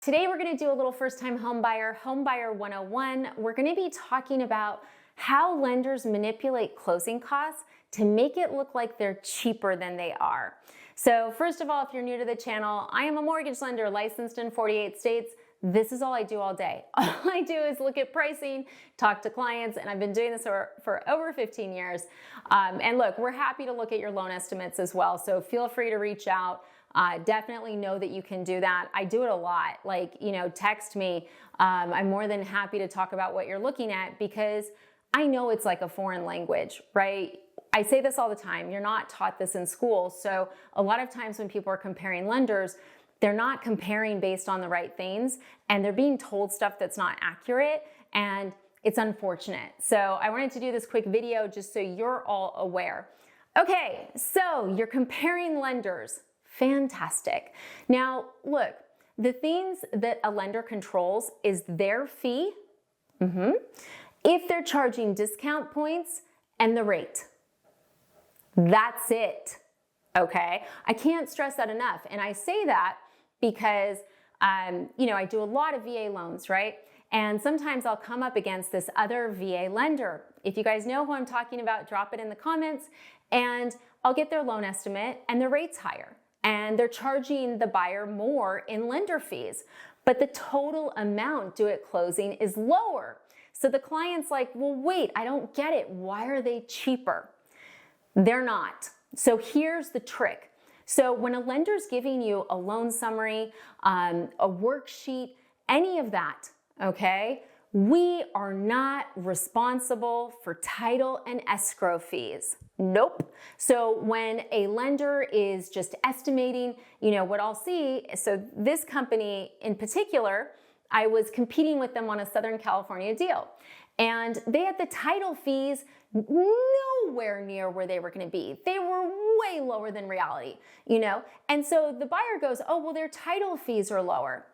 Today we're going to do a little first-time homebuyer 101. We're going to be talking about how lenders manipulate closing costs to make it look like they're cheaper than they are. So first of all, if you're new to the channel, I am a mortgage lender licensed in 48 states. This is all I do all day. All I do is look at pricing, talk to clients, and I've been doing this for over 15 years. And look, we're happy to look at your loan estimates as well, so feel free to reach out. Definitely know that you can do that. I do it a lot. Like, text me. I'm more than happy to talk about what you're looking at because I know it's like a foreign language, right? I say this all the time. You're not taught this in school. So a lot of times when people are comparing lenders, they're not comparing based on the right things and they're being told stuff that's not accurate, and it's unfortunate. So I wanted to do this quick video just so you're all aware. Okay, so you're comparing lenders. Fantastic. Now, look, the things that a lender controls is their fee, if they're charging discount points, and the rate. That's it, okay? I can't stress that enough, and I say that because, I do a lot of VA loans, right? And sometimes I'll come up against this other VA lender. If you guys know who I'm talking about, drop it in the comments, and I'll get their loan estimate, and the rate's higher. And they're charging the buyer more in lender fees, but the total amount due at closing is lower. So the client's like, well, wait, I don't get it. Why are they cheaper? They're not. So here's the trick. So when a lender's giving you a loan summary, a worksheet, any of that, okay, we are not responsible for title and escrow fees. Nope. So when a lender is just estimating, what I'll see, so this company in particular, I was competing with them on a Southern California deal, and they had the title fees nowhere near where they were going to be. They were way lower than reality, and so the buyer goes, oh, well, their title fees are lower.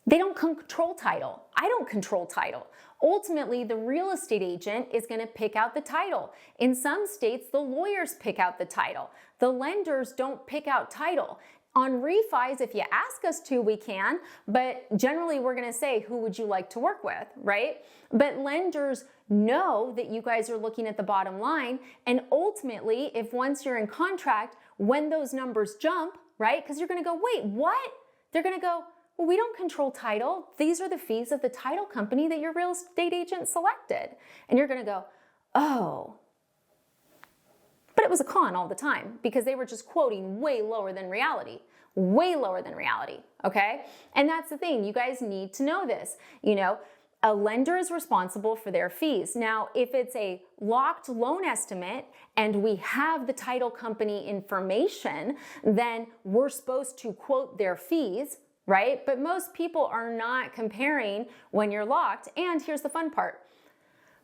They don't control title. I don't control title. Ultimately, the real estate agent is going to pick out the title. In some states, the lawyers pick out the title. The lenders don't pick out title. On refis, if you ask us to, we can, but generally we're going to say, who would you like to work with, right? But lenders know that you guys are looking at the bottom line, and ultimately, if once you're in contract, when those numbers jump, right? Because you're going to go, wait, what? They're going to go, well, we don't control title. These are the fees of the title company that your real estate agent selected. And you're going to go, oh. But it was a con all the time because they were just quoting way lower than reality, okay? And that's the thing. You guys need to know this. A lender is responsible for their fees. Now, if it's a locked loan estimate and we have the title company information, then we're supposed to quote their fees, right? But most people are not comparing when you're locked. And here's the fun part.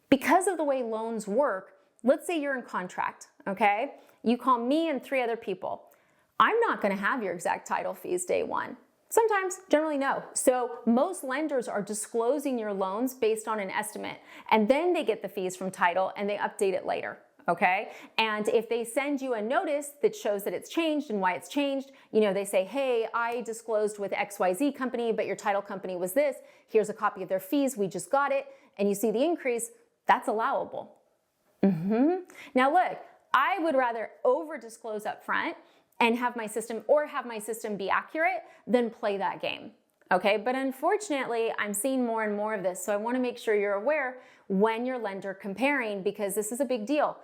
Because of the way loans work, let's say you're in contract, okay? You call me and 3 other people. I'm not gonna have your exact title fees day one. Sometimes, generally no. So most lenders are disclosing your loans based on an estimate, and then they get the fees from title and they update it later. Okay? And if they send you a notice that shows that it's changed and why it's changed, they say, hey, I disclosed with XYZ company, but your title company was this. Here's a copy of their fees. We just got it. And you see the increase. That's allowable. Now look, I would rather over disclose up front and have my system be accurate than play that game. Okay, but unfortunately, I'm seeing more and more of this. So I want to make sure you're aware when you're lender comparing, because this is a big deal.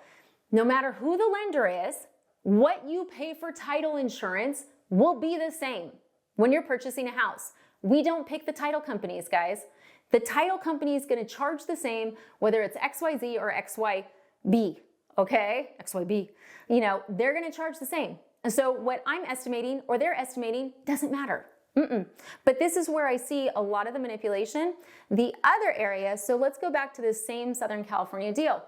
No matter who the lender is, what you pay for title insurance will be the same when you're purchasing a house. We don't pick the title companies, guys. The title company is going to charge the same, whether it's XYZ or XYB, okay? XYB. They're going to charge the same. And so what I'm estimating or they're estimating doesn't matter. But this is where I see a lot of the manipulation. The other area, so let's go back to this same Southern California deal.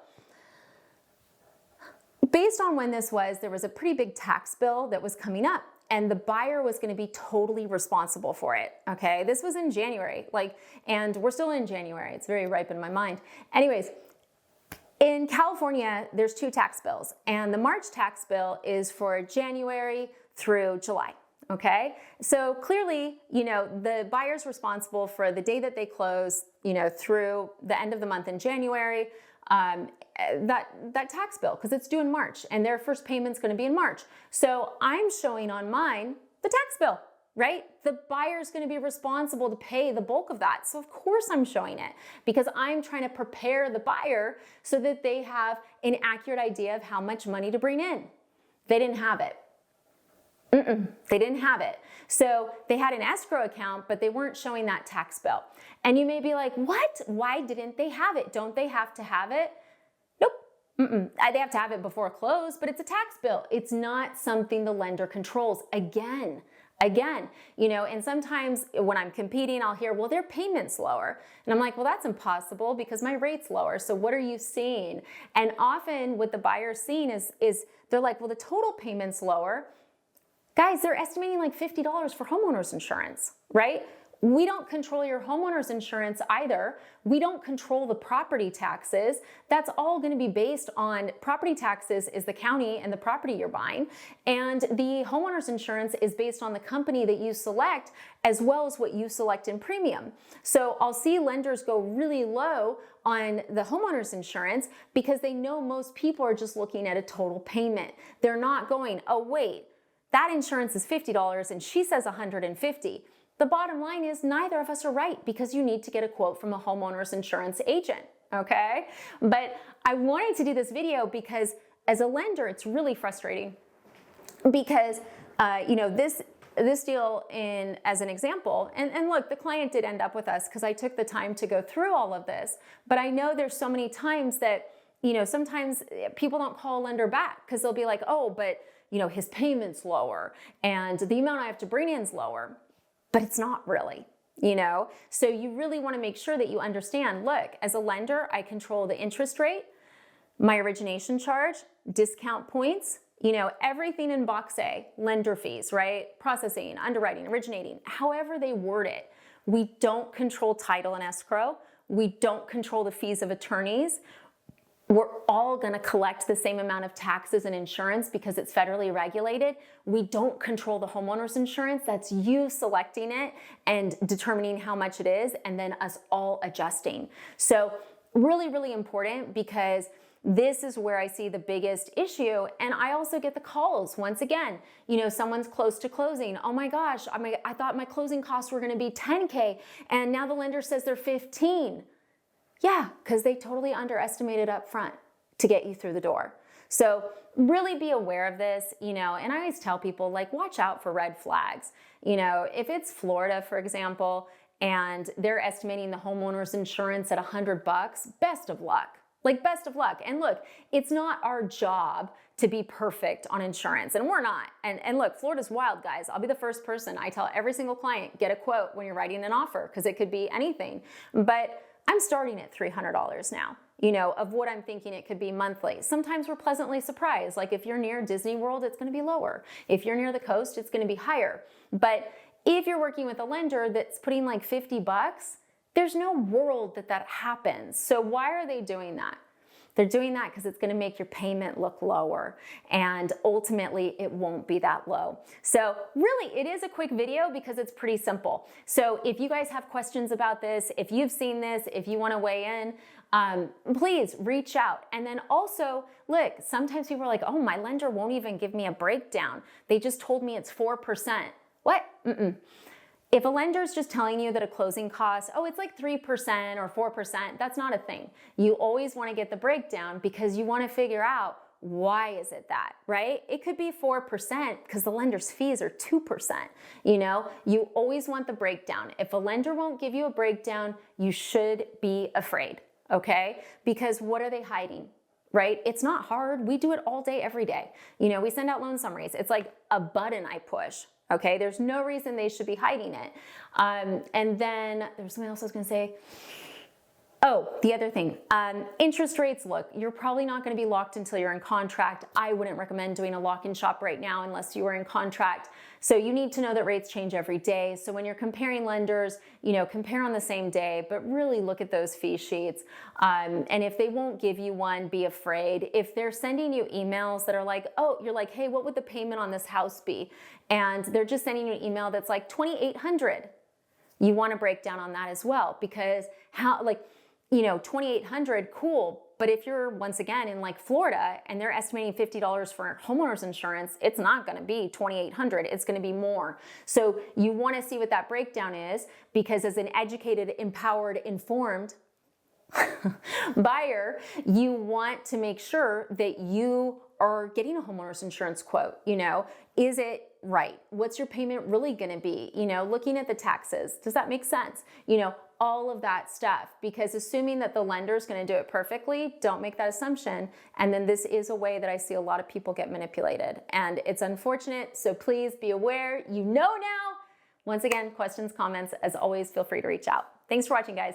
Based on when this was, there was a pretty big tax bill that was coming up, and the buyer was going to be totally responsible for it. Okay, this was in January, and we're still in January. It's very ripe in my mind. Anyways, in California, there's 2 tax bills, and the March tax bill is for January through July. okay? So clearly, the buyer's responsible for the day that they close, through the end of the month in January, that tax bill, because it's due in March and their first payment's going to be in March. So I'm showing on mine the tax bill, right? The buyer's going to be responsible to pay the bulk of that. So of course I'm showing it, because I'm trying to prepare the buyer so that they have an accurate idea of how much money to bring in. They didn't have it. They didn't have it. So they had an escrow account, but they weren't showing that tax bill. And you may be like, what? Why didn't they have it? Don't they have to have it? Nope. They have to have it before close, but it's a tax bill. It's not something the lender controls. Again, and sometimes when I'm competing, I'll hear, well, their payment's lower. And I'm like, well, that's impossible because my rate's lower. So what are you seeing? And often what the buyer's seeing is they're like, well, the total payment's lower. Guys, they're estimating like $50 for homeowners insurance, right? We don't control your homeowners insurance either. We don't control the property taxes. That's all going to be based on property taxes is the county and the property you're buying. And the homeowners insurance is based on the company that you select as well as what you select in premium. So I'll see lenders go really low on the homeowners insurance because they know most people are just looking at a total payment. They're not going, oh, wait, that insurance is $50 and she says $150. The bottom line is neither of us are right because you need to get a quote from a homeowner's insurance agent, okay? But I wanted to do this video because as a lender, it's really frustrating because, this deal as an example, and look, the client did end up with us because I took the time to go through all of this, but I know there's so many times that, sometimes people don't call a lender back because they'll be like, oh, but his payment's lower and the amount I have to bring in is lower. But it's not really, So you really want to make sure that you understand, look, as a lender, I control the interest rate, my origination charge, discount points, everything in box A, lender fees, right? Processing, underwriting, originating, however they word it. We don't control title and escrow. We don't control the fees of attorneys. We're all going to collect the same amount of taxes and insurance because it's federally regulated. We don't control the homeowner's insurance. That's you selecting it and determining how much it is, and then us all adjusting. So really, really important because this is where I see the biggest issue. And I also get the calls once again, someone's close to closing. Oh my gosh, I thought my closing costs were going to be $10K and now the lender says they're $15. Yeah, because they totally underestimated up front to get you through the door. So really be aware of this, and I always tell people, like, watch out for red flags. If it's Florida, for example, and they're estimating the homeowner's insurance at $100, best of luck. Like, best of luck. And look, it's not our job to be perfect on insurance, and we're not. And look, Florida's wild, guys. I'll be the first person. I tell every single client, get a quote when you're writing an offer, because it could be anything. But I'm starting at $300 now, of what I'm thinking it could be monthly. Sometimes we're pleasantly surprised. Like if you're near Disney World, it's going to be lower. If you're near the coast, it's going to be higher. But if you're working with a lender that's putting like $50, there's no world that happens. So why are they doing that? They're doing that because it's going to make your payment look lower, and ultimately it won't be that low. So really, it is a quick video because it's pretty simple. So if you guys have questions about this, if you've seen this, if you want to weigh in, please reach out. And then also, look, sometimes people are like, oh, my lender won't even give me a breakdown. They just told me it's 4%. What? If a lender is just telling you that a closing cost, oh, it's like 3% or 4%, that's not a thing. You always want to get the breakdown because you want to figure out why is it that, right? It could be 4% because the lender's fees are 2%. You always want the breakdown. If a lender won't give you a breakdown, you should be afraid, okay? Because what are they hiding? Right? It's not hard. We do it all day, every day. We send out loan summaries. It's like a button I push. Okay, there's no reason they should be hiding it. And then there's something else I was going to say. Oh, the other thing, interest rates, look, you're probably not going to be locked until you're in contract. I wouldn't recommend doing a lock-in shop right now unless you were in contract. So you need to know that rates change every day. So when you're comparing lenders, compare on the same day, but really look at those fee sheets. And if they won't give you one, be afraid. If they're sending you emails that are like, oh, you're like, hey, what would the payment on this house be? And they're just sending you an email that's like $2,800. You want to break down on that as well, because $2,800, cool. But if you're, once again, in like Florida and they're estimating $50 for homeowners insurance, it's not going to be $2,800. It's going to be more. So you want to see what that breakdown is, because as an educated, empowered, informed buyer, you want to make sure that you are getting a homeowners insurance quote. Is it right? What's your payment really going to be? Looking at the taxes, does that make sense? All of that stuff, because assuming that the lender is going to do it perfectly, don't make that assumption. And then this is a way that I see a lot of people get manipulated, and it's unfortunate. So please be aware, now. Once again, questions, comments, as always, feel free to reach out. Thanks for watching, guys.